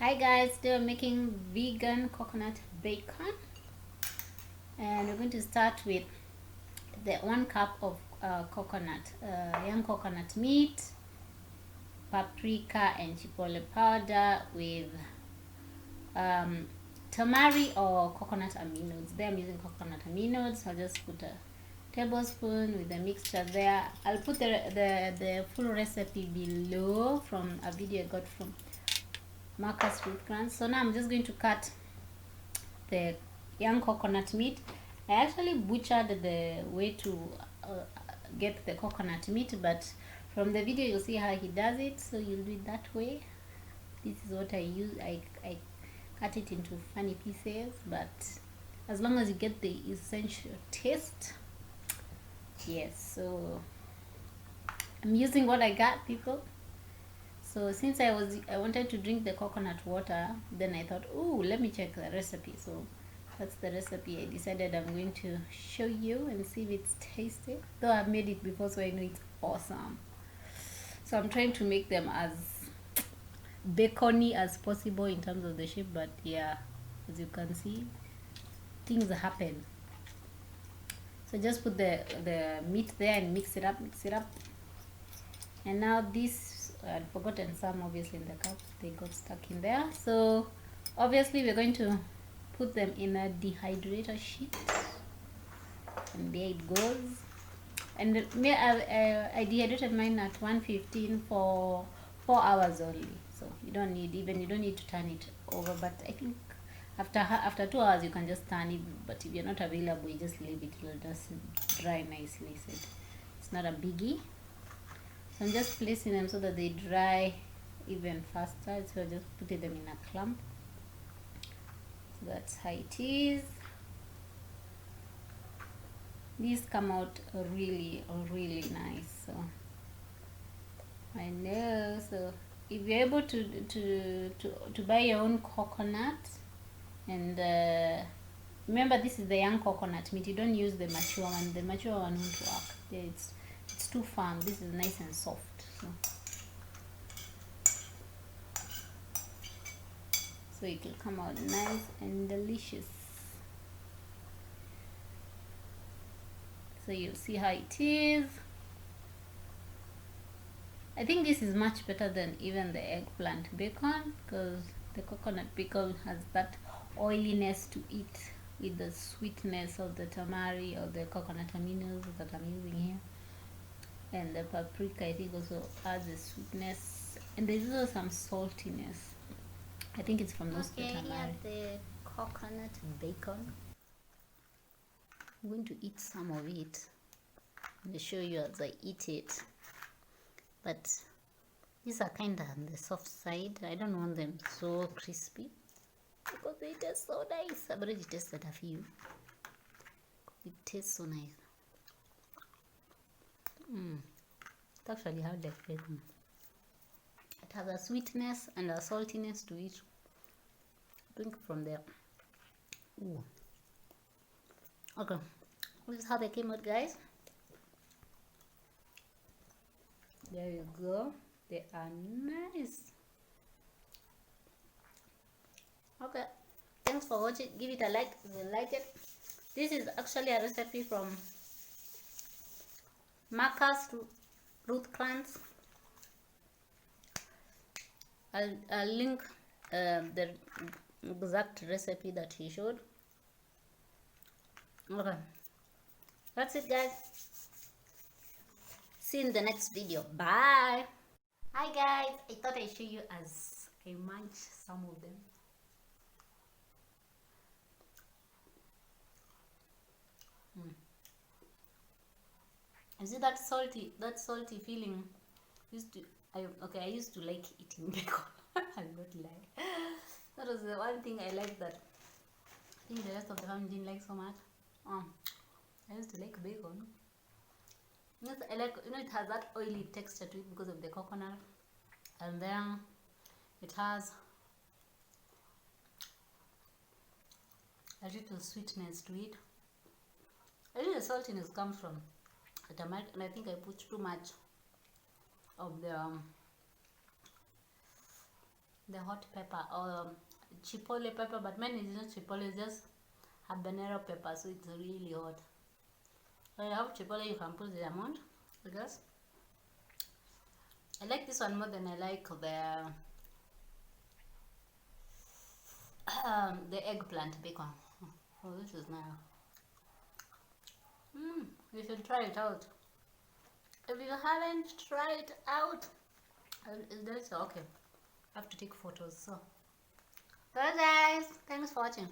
Hi guys, today we're making vegan coconut bacon, and we're going to start with the 1 cup of young coconut meat, paprika and chipotle powder with tamari or coconut aminos. There I'm using coconut aminos. I'll just put a tablespoon with the mixture there. I'll put the full recipe below from a video I got from Markus Rothkranz. So now I'm just going to cut the young coconut meat. I actually butchered the way to get the coconut meat, but from the video you'll see how he does it, so you'll do it that way. This is what I use. I cut it into funny pieces, but as long as you get the essential taste. Yes, so I'm using what I got, people. So since I wanted to drink the coconut water, then I thought, oh, let me check the recipe. So that's the recipe I decided I'm going to show you and see if it's tasty. Though I've made it before, so I know it's awesome. So I'm trying to make them as bacony as possible in terms of the shape, but yeah, as you can see, things happen. So just put the meat there and mix it up. And now this, I'd forgotten some obviously in the cup, they got stuck in there. So obviously we're going to put them in a dehydrator sheet, and there it goes. And I dehydrated mine at 115 for 4 hours only, so you don't need to turn it over. But I think after 2 hours you can just turn it, but if you're not available, you just leave it, it'll just dry nicely. So it's not a biggie. So I'm just placing them so that they dry even faster. So just putting them in a clump. So that's how it is. These come out really nice. So I know. So if you're able to buy your own coconut, and remember this is the young coconut meat. You don't use the mature one. The mature one won't work. It's too firm. This is nice and soft. So it will come out nice and delicious. So you'll see how it is. I think this is much better than even the eggplant bacon, because the coconut bacon has that oiliness to it with the sweetness of the tamari or the coconut aminos that I'm using here. And the paprika, I think, also adds a sweetness, and there's also some saltiness. I think it's from those tamari. Here the coconut bacon. I'm going to eat some of it. I'm going to show you as I eat it. But these are kind of on the soft side. I don't want them so crispy because they taste so nice. I've already tasted a few. It tastes so nice. It actually has like bacon. It has a sweetness and a saltiness to it. Drink from there. Ooh. Okay, this is how they came out, guys. There you go. They are nice. Okay, thanks for watching. Give it a like if you like it. This is actually a recipe from Markus Rothkranz. I'll link the exact recipe that he showed. Okay, that's it, guys. See you in the next video. Bye. Hi guys, I thought I'd show you as I munch some of them. You see that salty feeling? I used to like eating bacon. I'll not lie. That was the one thing I liked that I think the rest of the family didn't like so much. I used to like bacon. I like, it has that oily texture to it because of the coconut, and then it has a little sweetness to it. I think the saltiness comes from the tomato, and I think I put too much of the the hot pepper or chipotle pepper, but mine is not chipotle, it's just habanero pepper, so it's really hot. When you have chipotle, you can put the amount, because I like this one more than I like the eggplant bacon. Oh, this is nice. You should try it out. If you haven't tried it out, it's delicious. Okay, I have to take photos. So guys, thanks for watching.